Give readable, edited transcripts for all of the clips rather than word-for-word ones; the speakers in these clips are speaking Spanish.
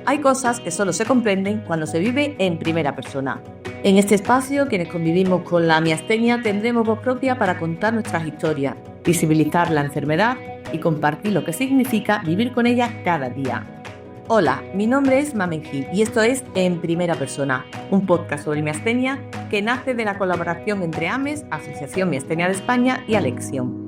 Hay cosas que solo se comprenden cuando se vive en primera persona. En este espacio, quienes convivimos con la miastenia tendremos voz propia para contar nuestras historias, visibilizar la enfermedad y compartir lo que significa vivir con ella cada día. Hola, mi nombre es Mamen Gil y esto es En Primera Persona, un podcast sobre miastenia que nace de la colaboración entre AMES, Asociación Miastenia de España, y Alexion.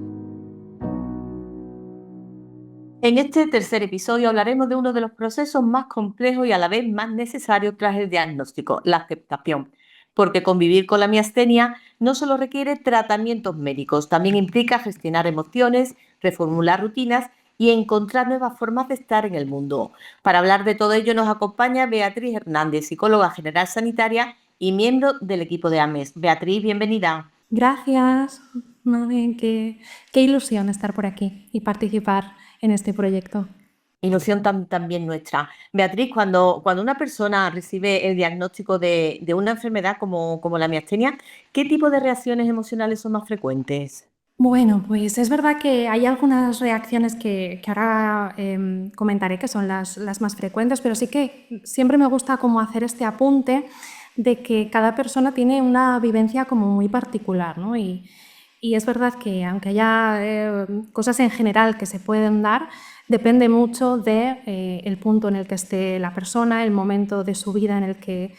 En este tercer episodio hablaremos de uno de los procesos más complejos y a la vez más necesarios tras el diagnóstico, la aceptación. Porque convivir con la miastenia no solo requiere tratamientos médicos, también implica gestionar emociones, reformular rutinas y encontrar nuevas formas de estar en el mundo. Para hablar de todo ello nos acompaña Beatriz Hernández, psicóloga general sanitaria y miembro del equipo de AMES. Beatriz, bienvenida. Gracias, Mamen, qué ilusión estar por aquí y participar en este proyecto. Ilusión también nuestra. Beatriz, cuando una persona recibe el diagnóstico de una enfermedad como la miastenia, ¿qué tipo de reacciones emocionales son más frecuentes? Bueno, pues es verdad que hay algunas reacciones que ahora comentaré que son las más frecuentes, pero sí que siempre me gusta como hacer este apunte de que cada persona tiene una vivencia como muy particular, ¿no? Y es verdad que aunque haya cosas en general que se pueden dar, depende mucho de el punto en el que esté la persona, el momento de su vida en el que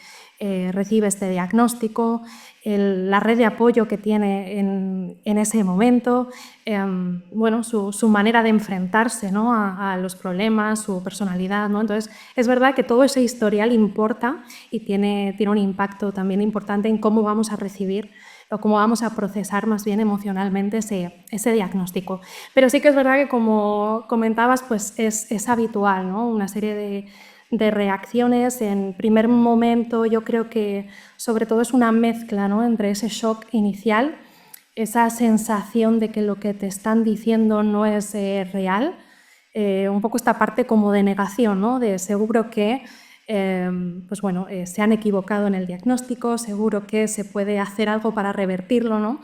recibe este diagnóstico, la red de apoyo que tiene en ese momento, bueno, su manera de enfrentarse, ¿no?, a los problemas, su personalidad, ¿no? Entonces, es verdad que todo ese historial importa y tiene un impacto también importante en cómo vamos a recibir o cómo vamos a procesar más bien emocionalmente ese diagnóstico. Pero sí que es verdad que, como comentabas, pues es habitual, ¿no?, una serie de reacciones. En primer momento yo creo que sobre todo es una mezcla, ¿no?, entre ese shock inicial, esa sensación de que lo que te están diciendo no es real, un poco esta parte como de negación, ¿no?, de seguro que pues bueno, se han equivocado en el diagnóstico, seguro que se puede hacer algo para revertirlo, ¿no?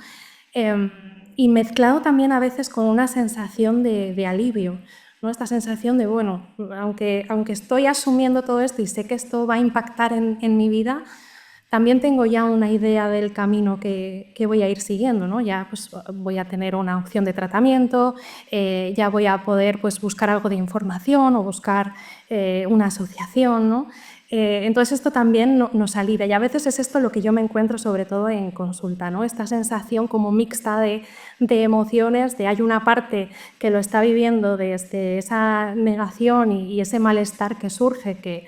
Y mezclado también a veces con una sensación de alivio, ¿no? Esta sensación de, bueno, aunque estoy asumiendo todo esto y sé que esto va a impactar en mi vida, también tengo ya una idea del camino que voy a ir siguiendo, ¿no? Ya pues voy a tener una opción de tratamiento, ya voy a poder pues buscar algo de información o buscar una asociación, ¿no? Entonces esto también nos alivia, y a veces es esto lo que yo me encuentro sobre todo en consulta, ¿no? Esta sensación como mixta de emociones, de hay una parte que lo está viviendo desde esa negación y ese malestar que surge, que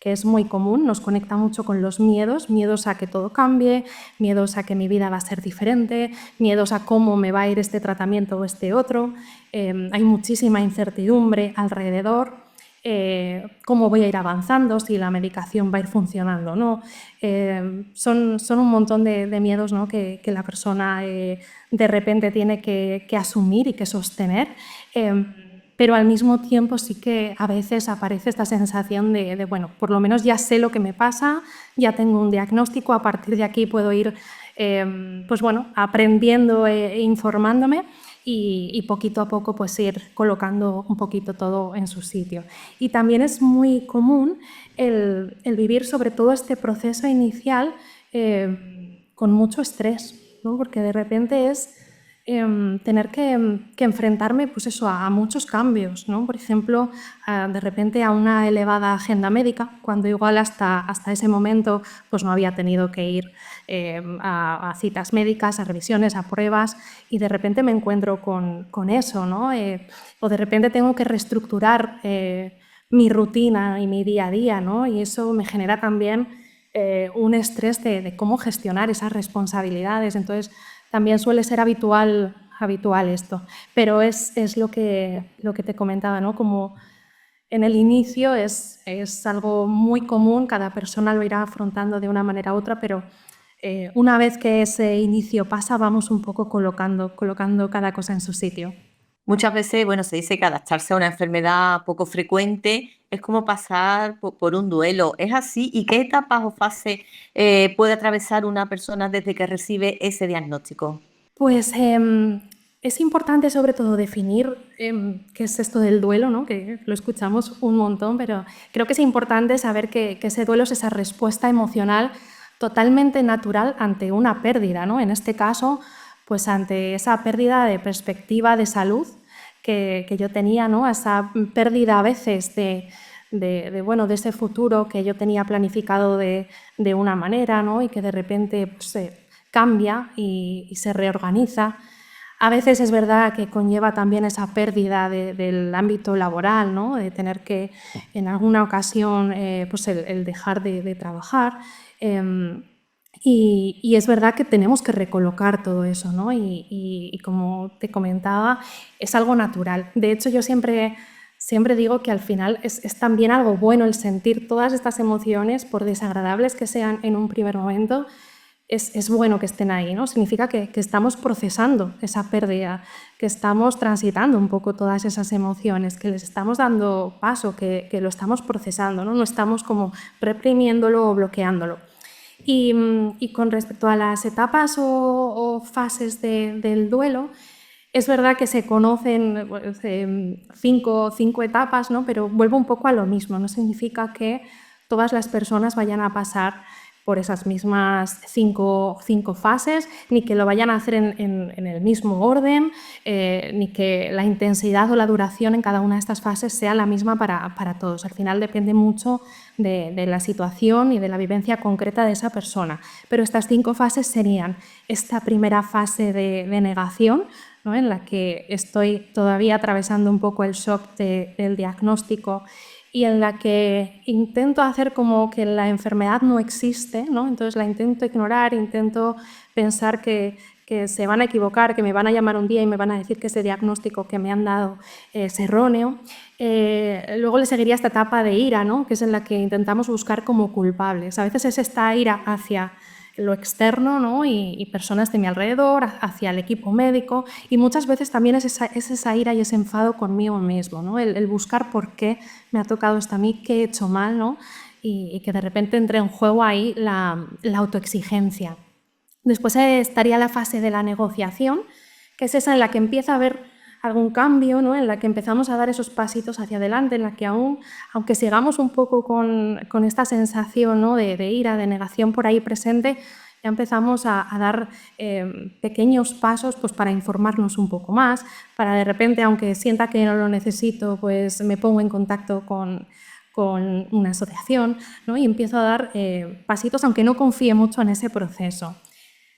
es muy común, nos conecta mucho con los miedos a que todo cambie, miedos a que mi vida va a ser diferente, miedos a cómo me va a ir este tratamiento o este otro. Hay muchísima incertidumbre alrededor. Cómo voy a ir avanzando, si la medicación va a ir funcionando o no. Son un montón de miedos, ¿no?, que la persona de repente tiene que asumir y que sostener. Pero al mismo tiempo sí que a veces aparece esta sensación de, bueno, por lo menos ya sé lo que me pasa, ya tengo un diagnóstico, a partir de aquí puedo ir pues bueno, aprendiendo e informándome y poquito a poco pues ir colocando un poquito todo en su sitio. Y también es muy común el vivir sobre todo este proceso inicial con mucho estrés, ¿no? Porque de repente es tener que enfrentarme pues eso, a muchos cambios, ¿no? Por ejemplo, de repente a una elevada agenda médica, cuando igual hasta ese momento pues no había tenido que ir a citas médicas, a revisiones, a pruebas, y de repente me encuentro con eso, ¿no? O de repente tengo que reestructurar mi rutina y mi día a día, ¿no? Y eso me genera también un estrés de cómo gestionar esas responsabilidades. Entonces, también suele ser habitual esto, pero es lo que te comentaba, ¿no? Como en el inicio es algo muy común, cada persona lo irá afrontando de una manera u otra, pero una vez que ese inicio pasa, vamos un poco colocando cada cosa en su sitio. Muchas veces, bueno, se dice que adaptarse a una enfermedad poco frecuente es como pasar por un duelo. ¿Es así? ¿Y qué etapas o fases puede atravesar una persona desde que recibe ese diagnóstico? Pues Es importante sobre todo definir qué es esto del duelo, ¿no? Que lo escuchamos un montón, pero creo que es importante saber que ese duelo es esa respuesta emocional totalmente natural ante una pérdida, ¿no? En este caso, pues ante esa pérdida de perspectiva de salud que yo tenía, ¿no? Esa pérdida a veces bueno, de ese futuro que yo tenía planificado de una manera, ¿no? Y que de repente pues, cambia y se reorganiza. A veces es verdad que conlleva también esa pérdida del ámbito laboral, ¿no? De tener que, en alguna ocasión, pues el dejar de trabajar. Y es verdad que tenemos que recolocar todo eso, ¿no? Y como te comentaba, es algo natural. De hecho, yo siempre digo que al final es también algo bueno el sentir todas estas emociones, por desagradables que sean en un primer momento. Es bueno que estén ahí, ¿no? Significa que estamos procesando esa pérdida, que estamos transitando un poco todas esas emociones, que les estamos dando paso, que lo estamos procesando, ¿no? No estamos como reprimiéndolo o bloqueándolo. Y con respecto a las etapas o fases del duelo, es verdad que se conocen pues, cinco etapas, ¿no? Pero vuelvo un poco a lo mismo, no significa que todas las personas vayan a pasar por esas mismas cinco fases, ni que lo vayan a hacer en el mismo orden, ni que la intensidad o la duración en cada una de estas fases sea la misma para todos. Al final depende mucho de la situación y de la vivencia concreta de esa persona. Pero estas 5 fases serían esta primera fase de negación, ¿no? En la que estoy todavía atravesando un poco el shock del diagnóstico y en la que intento hacer como que la enfermedad no existe, ¿no? Entonces la intento ignorar, intento pensar que se van a equivocar, que me van a llamar un día y me van a decir que ese diagnóstico que me han dado es erróneo. Luego le seguiría esta etapa de ira, ¿no? Que es en la que intentamos buscar como culpables. A veces es esta ira hacia lo externo, ¿no? y personas de mi alrededor, hacia el equipo médico, y muchas veces también es esa ira y ese enfado conmigo mismo, ¿no? El buscar por qué me ha tocado esto a mí, qué he hecho mal, ¿no? y que de repente entre en juego ahí la autoexigencia. Después estaría la fase de la negociación, que es esa en la que empieza a haber algún cambio, ¿no? En la que empezamos a dar esos pasitos hacia adelante, en la que aunque sigamos un poco con esta sensación, ¿no? de ira, de negación por ahí presente, ya empezamos a dar pequeños pasos pues, para informarnos un poco más, para de repente, aunque sienta que no lo necesito, pues me pongo en contacto con una asociación, ¿no? Y empiezo a dar pasitos, aunque no confíe mucho en ese proceso.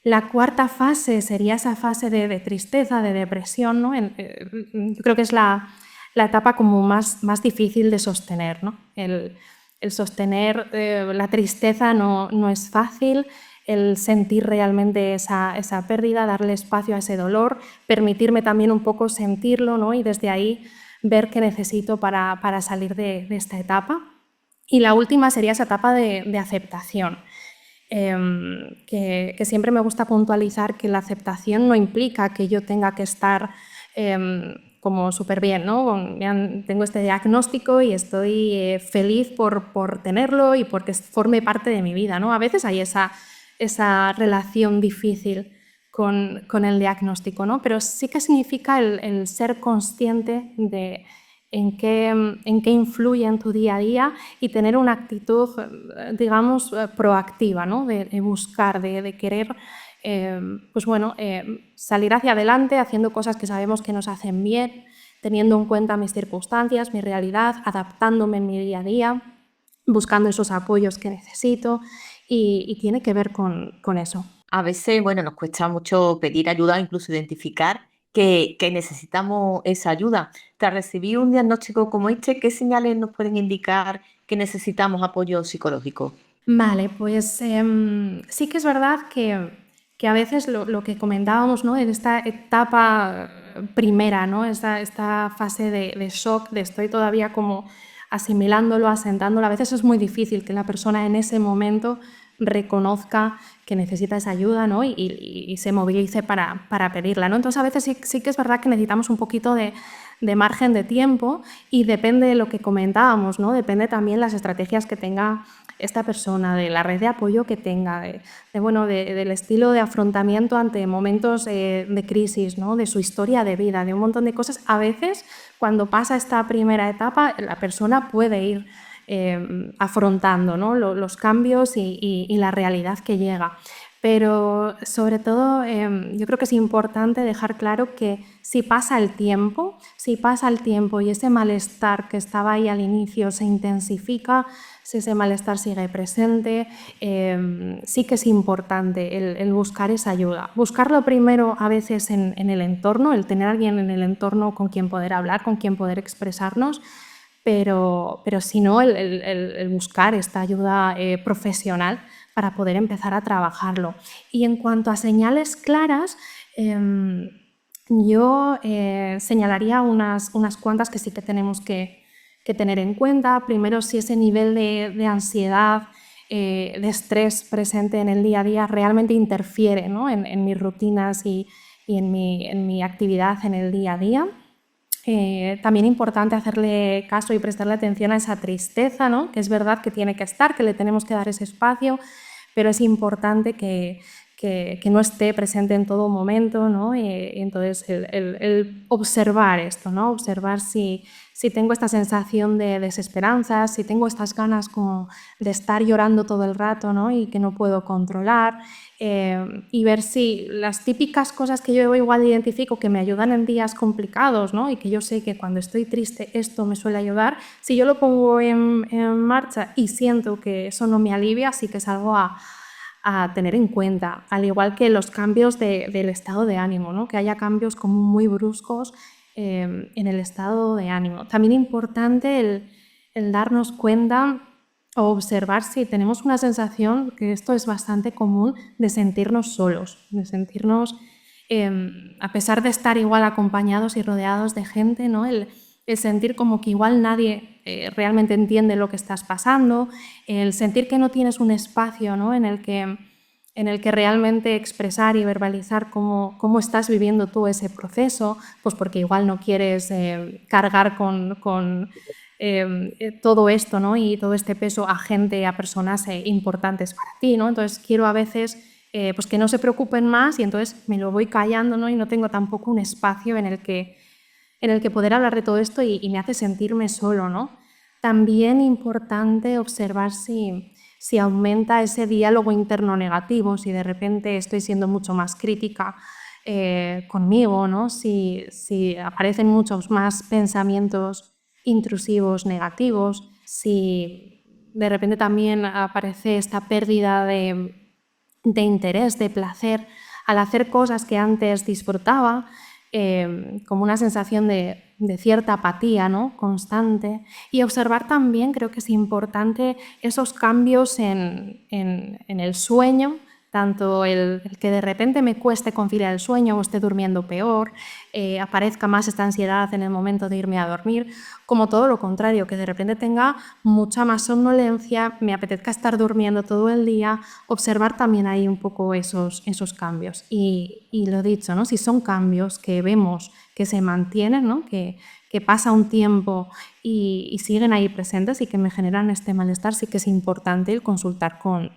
La cuarta fase sería esa fase de tristeza, de depresión, ¿no? Yo creo que es la etapa como más difícil de sostener, ¿no? El sostener la tristeza no es fácil, el sentir realmente esa pérdida, darle espacio a ese dolor, permitirme también un poco sentirlo, ¿no? Y desde ahí ver qué necesito para salir de esta etapa. Y la última sería esa etapa de aceptación. Que siempre me gusta puntualizar que la aceptación no implica que yo tenga que estar como súper bien, ¿no? Tengo este diagnóstico y estoy feliz por tenerlo y porque forme parte de mi vida, ¿no? A veces hay esa relación difícil con el diagnóstico, ¿no? Pero sí que significa el ser consciente de en qué influye en tu día a día y tener una actitud, digamos, proactiva, ¿no? de buscar, de querer pues bueno, salir hacia adelante haciendo cosas que sabemos que nos hacen bien, teniendo en cuenta mis circunstancias, mi realidad, adaptándome en mi día a día, buscando esos apoyos que necesito y tiene que ver con eso. A veces, bueno, nos cuesta mucho pedir ayuda, incluso identificar que necesitamos esa ayuda. Tras recibir un diagnóstico como este, ¿qué señales nos pueden indicar que necesitamos apoyo psicológico? Vale, pues sí que es verdad que a veces lo que comentábamos, ¿no? En esta etapa primera, ¿no? Esta fase de shock, de estoy todavía como asimilándolo, asentándolo, a veces es muy difícil que la persona en ese momento reconozca que necesita esa ayuda, ¿no? y se movilice para pedirla, ¿no? Entonces a veces sí que es verdad que necesitamos un poquito de de margen de tiempo y depende de lo que comentábamos, ¿no? Depende también las estrategias que tenga esta persona, de la red de apoyo que tenga, del estilo de afrontamiento ante momentos de crisis, ¿no? De su historia de vida, de un montón de cosas. A veces, cuando pasa esta primera etapa, la persona puede ir afrontando, ¿no? los cambios y la realidad que llega. Pero sobre todo yo creo que es importante dejar claro que si pasa el tiempo y ese malestar que estaba ahí al inicio se intensifica, si ese malestar sigue presente, sí que es importante el buscar esa ayuda. Buscarlo primero a veces en el entorno, el tener a alguien en el entorno con quien poder hablar, con quien poder expresarnos, pero si no, el buscar esta ayuda profesional para poder empezar a trabajarlo. Y en cuanto a señales claras, yo señalaría unas cuantas que sí que tenemos que tener en cuenta. Primero, si ese nivel de ansiedad, de estrés presente en el día a día realmente interfiere, ¿no? en mis rutinas y en mi actividad en el día a día. También importante hacerle caso y prestarle atención a esa tristeza, ¿no? Que es verdad que tiene que estar, que le tenemos que dar ese espacio, pero es importante que no esté presente en todo momento, ¿no? Entonces, el observar esto, ¿no? Observar si tengo esta sensación de desesperanza, si tengo estas ganas como de estar llorando todo el rato, ¿no? Y que no puedo controlar, y ver si las típicas cosas que yo igual identifico que me ayudan en días complicados, ¿no? Y que yo sé que cuando estoy triste esto me suele ayudar, si yo lo pongo en marcha y siento que eso no me alivia, sí que es algo a tener en cuenta, al igual que los cambios del estado de ánimo, ¿no? Que haya cambios como muy bruscos en el estado de ánimo. También importante el darnos cuenta o observar si tenemos una sensación, que esto es bastante común, de sentirnos solos, de sentirnos, a pesar de estar igual acompañados y rodeados de gente, ¿no? El sentir como que igual nadie realmente entiende lo que estás pasando, el sentir que no tienes un espacio, ¿no? en el que realmente expresar y verbalizar cómo estás viviendo tú ese proceso, pues porque igual no quieres cargar con todo esto, ¿no? Y todo este peso a gente, a personas importantes para ti, ¿no? Entonces quiero a veces pues que no se preocupen más y entonces me lo voy callando, ¿no? Y no tengo tampoco un espacio en el que poder hablar de todo esto y me hace sentirme solo, ¿no? También importante observar si aumenta ese diálogo interno negativo, si de repente estoy siendo mucho más crítica conmigo, ¿no? Si aparecen muchos más pensamientos intrusivos negativos, si de repente también aparece esta pérdida de interés, de placer al hacer cosas que antes disfrutaba, como una sensación de cierta apatía, ¿no? Constante. Y observar también, creo que es importante, esos cambios en el sueño, tanto el que de repente me cueste conciliar el sueño o esté durmiendo peor, aparezca más esta ansiedad en el momento de irme a dormir, como todo lo contrario, que de repente tenga mucha más somnolencia, me apetezca estar durmiendo todo el día, observar también ahí un poco esos cambios. Y lo dicho, ¿no? Si son cambios que vemos que se mantienen, ¿no? que pasa un tiempo y siguen ahí presentes y que me generan este malestar, sí que es importante el consultar con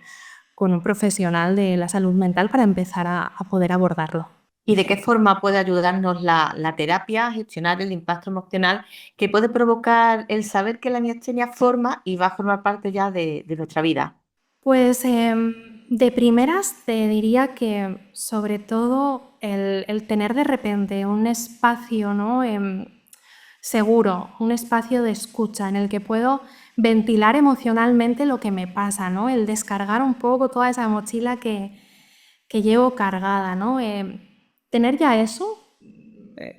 un profesional de la salud mental para empezar a poder abordarlo. ¿Y de qué forma puede ayudarnos la terapia a gestionar el impacto emocional que puede provocar el saber que la miastenia forma y va a formar parte ya de nuestra vida? Pues de primeras te diría que sobre todo el tener de repente un espacio, ¿no? Seguro, un espacio de escucha en el que puedo ventilar emocionalmente lo que me pasa, ¿no? El descargar un poco toda esa mochila que llevo cargada, ¿no? Tener ya eso,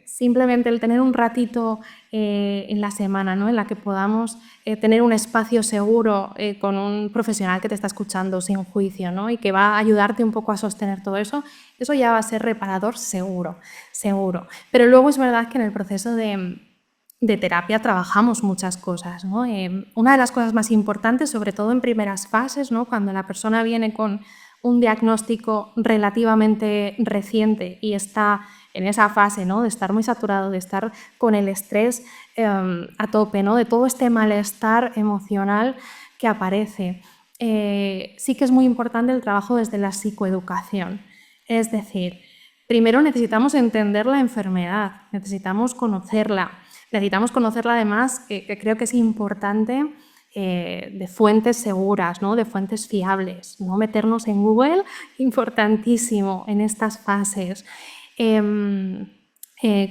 simplemente el tener un ratito en la semana, ¿no? En la que podamos tener un espacio seguro con un profesional que te está escuchando sin juicio, ¿no? Y que va a ayudarte un poco a sostener todo eso, eso ya va a ser reparador seguro, seguro. Pero luego es verdad que en el proceso de terapia trabajamos muchas cosas, ¿no? Una de las cosas más importantes, sobre todo en primeras fases, ¿no? Cuando la persona viene con un diagnóstico relativamente reciente y está en esa fase, ¿no? De estar muy saturado, de estar con el estrés a tope, ¿no? De todo este malestar emocional que aparece. Sí que es muy importante el trabajo desde la psicoeducación. Es decir, primero necesitamos entender la enfermedad, necesitamos conocerla además, que creo que es importante, de fuentes seguras, ¿no? De fuentes fiables, no meternos en Google, importantísimo en estas fases.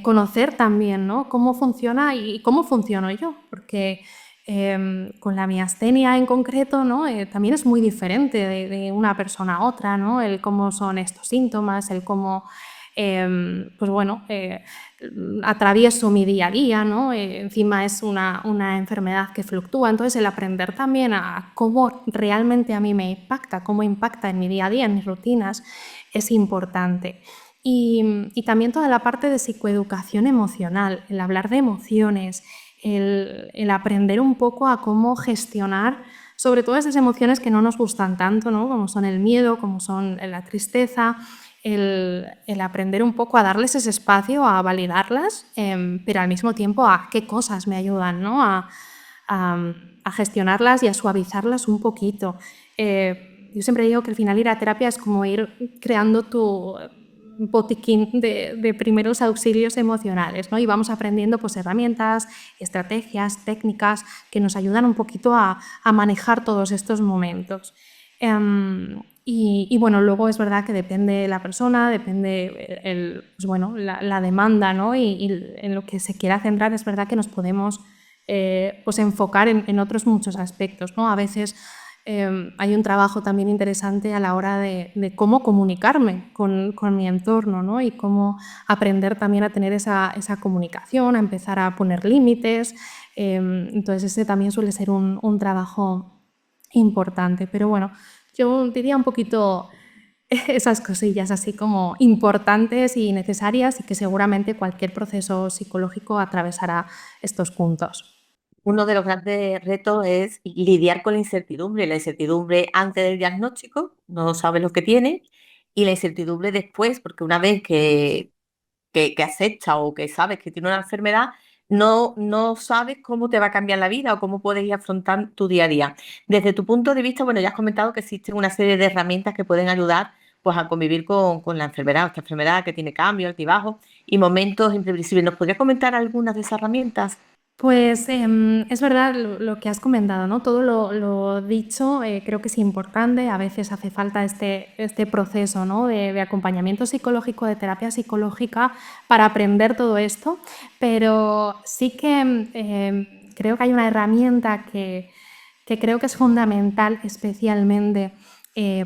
Conocer también, ¿no? Cómo funciona y cómo funciono yo, porque con la miastenia en concreto, ¿no? También es muy diferente de una persona a otra, ¿no? El cómo son estos síntomas, el cómo pues bueno, atravieso mi día a día, ¿no? Encima es una enfermedad que fluctúa, entonces el aprender también a cómo realmente a mí me impacta, cómo impacta en mi día a día, en mis rutinas, es importante. Y también toda la parte de psicoeducación emocional, el hablar de emociones, el aprender un poco a cómo gestionar sobre todo esas emociones que no nos gustan tanto, ¿no? Como son el miedo, como son la tristeza, el aprender un poco a darles ese espacio, a validarlas, pero al mismo tiempo a qué cosas me ayudan, ¿no? A gestionarlas y a suavizarlas un poquito. Yo siempre digo que al final ir a terapia es como ir creando tu botiquín de primeros auxilios emocionales, ¿no? Y vamos aprendiendo pues, herramientas, estrategias, técnicas que nos ayudan un poquito a manejar todos estos momentos. Y bueno, luego es verdad que depende de la persona, depende pues bueno, la demanda, ¿no? Y en lo que se quiera centrar es verdad que nos podemos pues enfocar en otros muchos aspectos, ¿no? A veces hay un trabajo también interesante a la hora de cómo comunicarme con mi entorno, ¿no? Y cómo aprender también a tener esa comunicación, a empezar a poner límites. Entonces ese también suele ser un trabajo importante. Pero bueno, yo diría un poquito esas cosillas así como importantes y necesarias y que seguramente cualquier proceso psicológico atravesará estos puntos. Uno de los grandes retos es lidiar con la incertidumbre antes del diagnóstico, no sabes lo que tienes, y la incertidumbre después, porque una vez que aceptas o que sabes que tiene una enfermedad, no sabes cómo te va a cambiar la vida o cómo puedes ir a afrontar tu día a día. Desde tu punto de vista, bueno, ya has comentado que existen una serie de herramientas que pueden ayudar pues, a convivir con la enfermedad, esta enfermedad que tiene cambios, altibajos y momentos imprevisibles. ¿Nos podrías comentar algunas de esas herramientas? Pues es verdad lo que has comentado, ¿no? Todo lo dicho creo que es importante, a veces hace falta este proceso, ¿no? de acompañamiento psicológico, de terapia psicológica para aprender todo esto, pero sí que creo que hay una herramienta que creo que es fundamental especialmente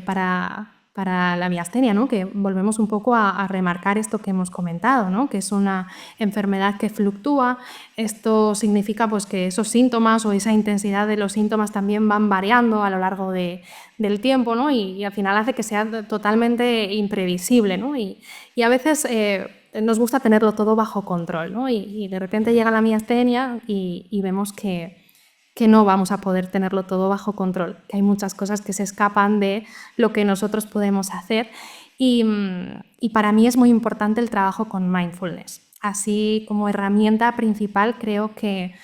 para la miastenia, ¿no? Que volvemos un poco a remarcar esto que hemos comentado, ¿no? Que es una enfermedad que fluctúa. Esto significa pues, que esos síntomas o esa intensidad de los síntomas también van variando a lo largo del tiempo, ¿no? Y al final hace que sea totalmente imprevisible, ¿no? Y a veces nos gusta tenerlo todo bajo control, ¿no? Y de repente llega la miastenia y vemos que no vamos a poder tenerlo todo bajo control, que hay muchas cosas que se escapan de lo que nosotros podemos hacer y para mí es muy importante el trabajo con mindfulness. Así como herramienta principal creo que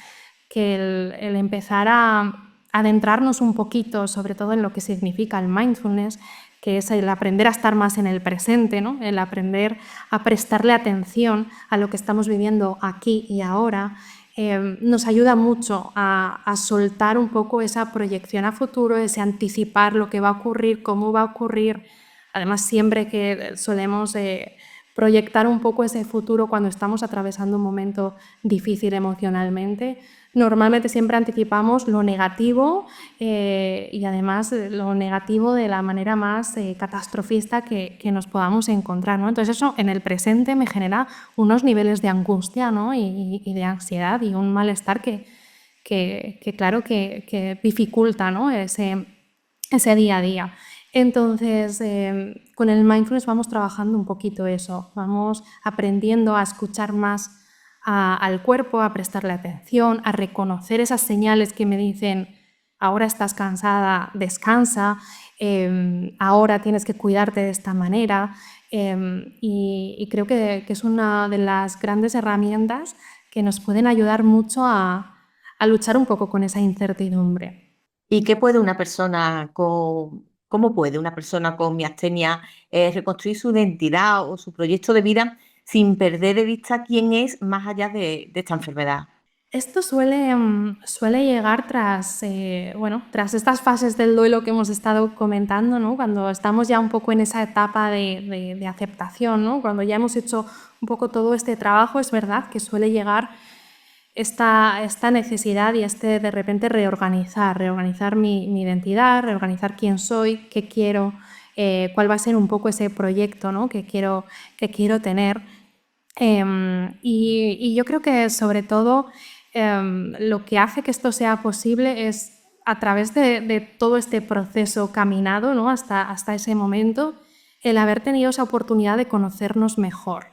el empezar a adentrarnos un poquito, sobre todo en lo que significa el mindfulness, que es el aprender a estar más en el presente, ¿no? El aprender a prestarle atención a lo que estamos viviendo aquí y ahora, nos ayuda mucho a soltar un poco esa proyección a futuro, ese anticipar lo que va a ocurrir, cómo va a ocurrir. Además, siempre que solemos proyectar un poco ese futuro cuando estamos atravesando un momento difícil emocionalmente, normalmente siempre anticipamos lo negativo y además lo negativo de la manera más catastrofista que nos podamos encontrar, ¿no? Entonces eso en el presente me genera unos niveles de angustia, ¿no? y de ansiedad y un malestar que claro que dificulta, ¿no? ese día a día. Entonces, con el mindfulness vamos trabajando un poquito eso, vamos aprendiendo a escuchar más al cuerpo, a prestarle atención, a reconocer esas señales que me dicen ahora estás cansada, descansa, ahora tienes que cuidarte de esta manera. Y creo que es una de las grandes herramientas que nos pueden ayudar mucho a luchar un poco con esa incertidumbre. ¿Y cómo puede una persona con miastenia reconstruir su identidad o su proyecto de vida sin perder de vista quién es más allá de esta enfermedad? Esto suele llegar tras estas fases del duelo que hemos estado comentando, ¿no? Cuando estamos ya un poco en esa etapa de aceptación, ¿no? Cuando ya hemos hecho un poco todo este trabajo, es verdad que suele llegar esta necesidad y de repente reorganizar mi identidad, reorganizar quién soy, qué quiero, cuál va a ser un poco ese proyecto, ¿no? que quiero tener. Y yo creo que sobre todo lo que hace que esto sea posible es a través de todo este proceso caminado, ¿no? hasta ese momento, el haber tenido esa oportunidad de conocernos mejor.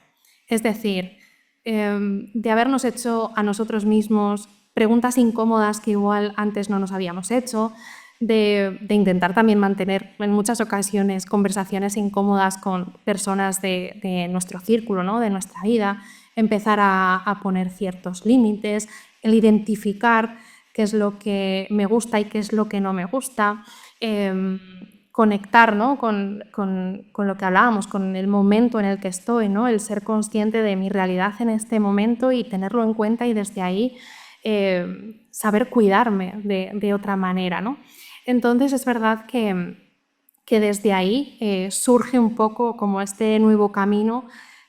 Es decir, de habernos hecho a nosotros mismos preguntas incómodas que igual antes no nos habíamos hecho, de intentar también mantener en muchas ocasiones conversaciones incómodas con personas de nuestro círculo, ¿no? De nuestra vida, empezar a poner ciertos límites, el identificar qué es lo que me gusta y qué es lo que no me gusta, conectar, ¿no? con lo que hablábamos, con el momento en el que estoy, ¿no? El ser consciente de mi realidad en este momento y tenerlo en cuenta y desde ahí saber cuidarme de otra manera, ¿no? Entonces es verdad que desde ahí surge un poco como este nuevo camino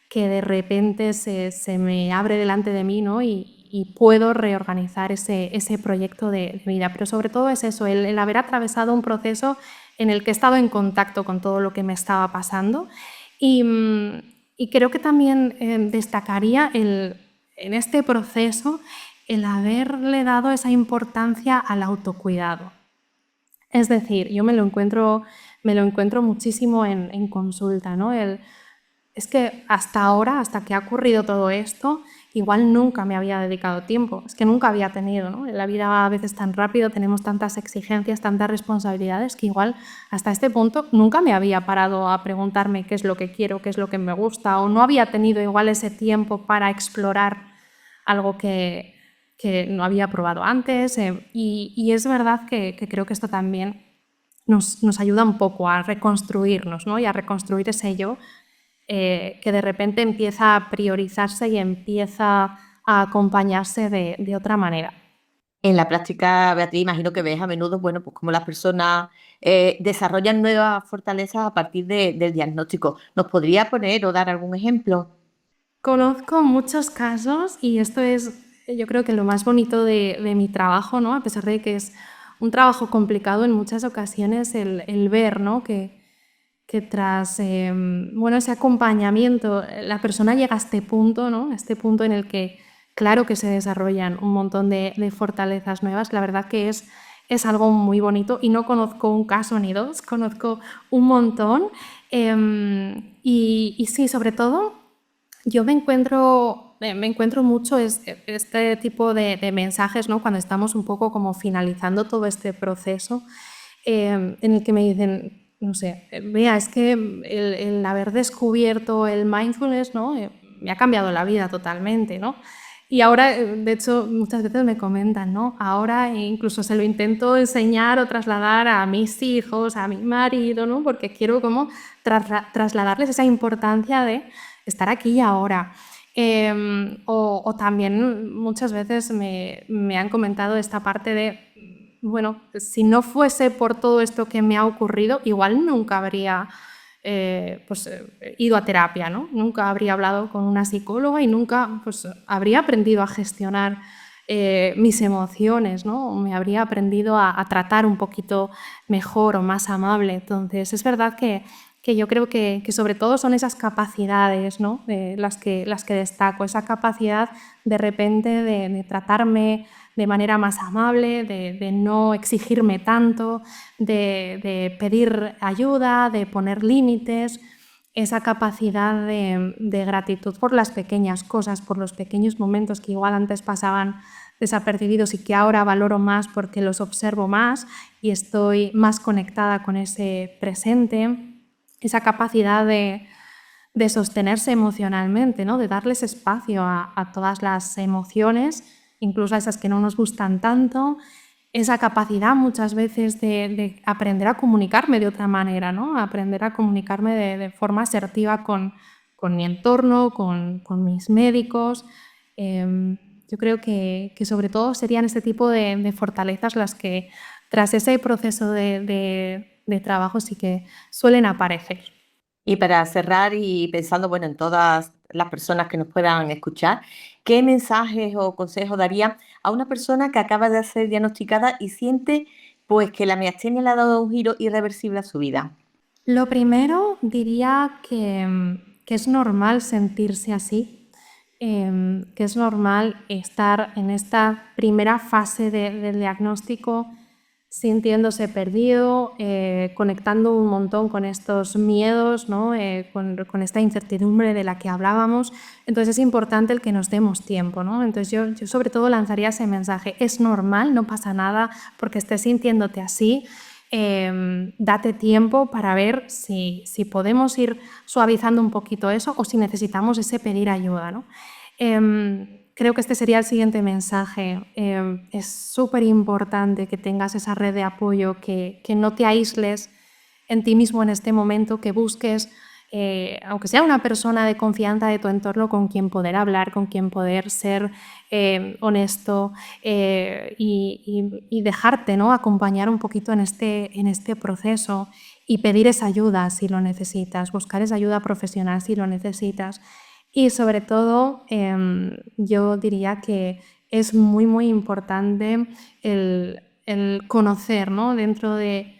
que de repente se me abre delante de mí, ¿no? Y puedo reorganizar ese proyecto de vida. Pero sobre todo es eso, el haber atravesado un proceso en el que he estado en contacto con todo lo que me estaba pasando y creo que también destacaría en este proceso el haberle dado esa importancia al autocuidado. Es decir, yo me lo encuentro muchísimo en consulta, ¿no? Es que hasta ahora, hasta que ha ocurrido todo esto, igual nunca me había dedicado tiempo, es que nunca había tenido, ¿no? La vida va a veces tan rápido, tenemos tantas exigencias, tantas responsabilidades, que igual hasta este punto nunca me había parado a preguntarme qué es lo que quiero, qué es lo que me gusta, o no había tenido igual ese tiempo para explorar algo que no había probado antes. Y es verdad que creo que esto también nos ayuda un poco a reconstruirnos, ¿no? Y a reconstruir ese yo que de repente empieza a priorizarse y empieza a acompañarse de otra manera. En la práctica, Beatriz, imagino que ves a menudo, bueno, pues cómo las personas desarrollan nuevas fortalezas a partir del diagnóstico. ¿Nos podría poner o dar algún ejemplo? Conozco muchos casos y esto es, yo creo que lo más bonito de mi trabajo, ¿no? A pesar de que es un trabajo complicado en muchas ocasiones, el ver, ¿no? que tras bueno, ese acompañamiento la persona llega a este punto, ¿no? Este punto en el que claro que se desarrollan un montón de fortalezas nuevas. La verdad que es algo muy bonito y no conozco un caso ni dos, conozco un montón. Y sí, sobre todo yo me encuentro mucho este tipo de mensajes, ¿no? Cuando estamos un poco como finalizando todo este proceso, en el que me dicen, no sé, vea, es que el haber descubierto el mindfulness, ¿no? Me ha cambiado la vida totalmente, ¿no? Y ahora, de hecho, muchas veces me comentan, ¿no? Ahora incluso se lo intento enseñar o trasladar a mis hijos, a mi marido, ¿no? Porque quiero como trasladarles esa importancia de estar aquí y ahora. O también muchas veces me han comentado esta parte de, bueno, si no fuese por todo esto que me ha ocurrido, igual nunca habría ido a terapia, ¿no? Nunca habría hablado con una psicóloga y nunca pues, habría aprendido a gestionar mis emociones, ¿no? Me habría aprendido a tratar un poquito mejor o más amable. Entonces, es verdad que yo creo que sobre todo son esas capacidades, ¿no? las que destaco, esa capacidad de repente de tratarme de manera más amable, de no exigirme tanto, de pedir ayuda, de poner límites, esa capacidad de gratitud por las pequeñas cosas, por los pequeños momentos que igual antes pasaban desapercibidos y que ahora valoro más porque los observo más y estoy más conectada con ese presente, esa capacidad de sostenerse emocionalmente, ¿no? De darles espacio a todas las emociones, incluso a esas que no nos gustan tanto, esa capacidad muchas veces de aprender a comunicarme de otra manera, ¿no? Aprender a comunicarme de forma asertiva con mi entorno, con mis médicos. Yo creo que sobre todo serían este tipo de fortalezas las que tras ese proceso de trabajo sí que suelen aparecer. Y para cerrar y pensando, bueno, en todas las personas que nos puedan escuchar, ¿qué mensajes o consejos daría a una persona que acaba de ser diagnosticada y siente pues que la miastenia le ha dado un giro irreversible a su vida? Lo primero diría que es normal sentirse así, que es normal estar en esta primera fase del diagnóstico sintiéndose perdido, conectando un montón con estos miedos, ¿no? Con esta incertidumbre de la que hablábamos. Entonces es importante el que nos demos tiempo, ¿no? Entonces yo sobre todo lanzaría ese mensaje. Es normal, no pasa nada porque estés sintiéndote así. Date tiempo para ver si podemos ir suavizando un poquito eso o si necesitamos ese pedir ayuda, ¿no? Creo que este sería el siguiente mensaje. Es súper importante que tengas esa red de apoyo, que no te aísles en ti mismo en este momento, que busques, aunque sea una persona de confianza de tu entorno con quien poder hablar, con quien poder ser honesto y dejarte, ¿no? Acompañar un poquito en este proceso y pedir esa ayuda si lo necesitas, buscar esa ayuda profesional si lo necesitas. Y sobre todo, yo diría que es muy, muy importante el conocer, ¿no? Dentro del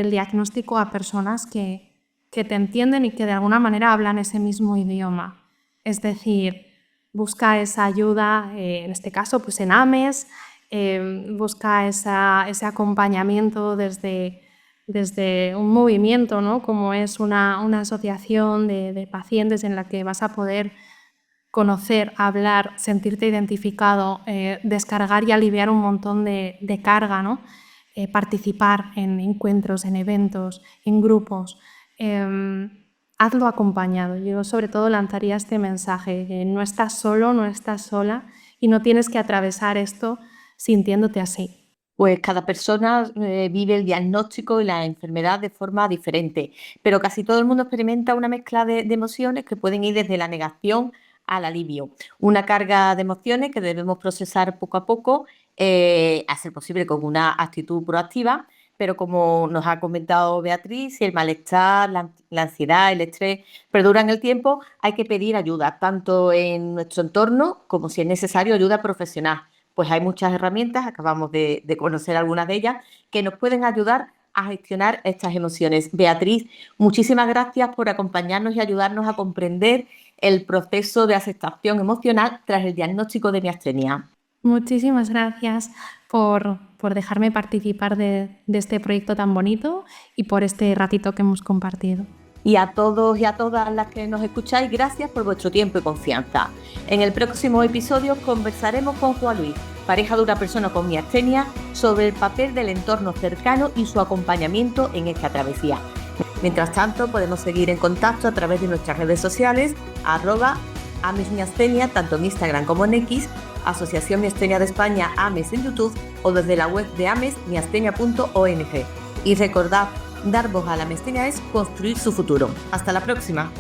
diagnóstico a personas que te entienden y que de alguna manera hablan ese mismo idioma. Es decir, busca esa ayuda, en este caso, pues en AMES, busca ese acompañamiento desde un movimiento, ¿no? Como es una asociación de pacientes en la que vas a poder conocer, hablar, sentirte identificado, descargar y aliviar un montón de carga, ¿no? Participar en encuentros, en eventos, en grupos. Hazlo acompañado. Yo sobre todo lanzaría este mensaje, que no estás solo, no estás sola y no tienes que atravesar esto sintiéndote así. Pues cada persona vive el diagnóstico y la enfermedad de forma diferente, pero casi todo el mundo experimenta una mezcla de emociones que pueden ir desde la negación al alivio. Una carga de emociones que debemos procesar poco a poco, a ser posible con una actitud proactiva, pero como nos ha comentado Beatriz, si el malestar, la ansiedad, el estrés perduran el tiempo, hay que pedir ayuda, tanto en nuestro entorno como si es necesario ayuda profesional. Pues hay muchas herramientas, acabamos de conocer algunas de ellas, que nos pueden ayudar a gestionar estas emociones. Beatriz, muchísimas gracias por acompañarnos y ayudarnos a comprender el proceso de aceptación emocional tras el diagnóstico de miastenia. Muchísimas gracias por dejarme participar de este proyecto tan bonito y por este ratito que hemos compartido. Y a todos y a todas las que nos escucháis, gracias por vuestro tiempo y confianza. En el próximo episodio conversaremos con Juan Luis, pareja de una persona con miastenia, sobre el papel del entorno cercano y su acompañamiento en esta travesía. Mientras tanto, podemos seguir en contacto a través de nuestras redes sociales, @AmesMiastenia, tanto en Instagram como en X, Asociación Miastenia de España, AMES en YouTube, o desde la web de amesmiastenia.ong. Y recordad, dar voz a la miastenia es construir su futuro. Hasta la próxima.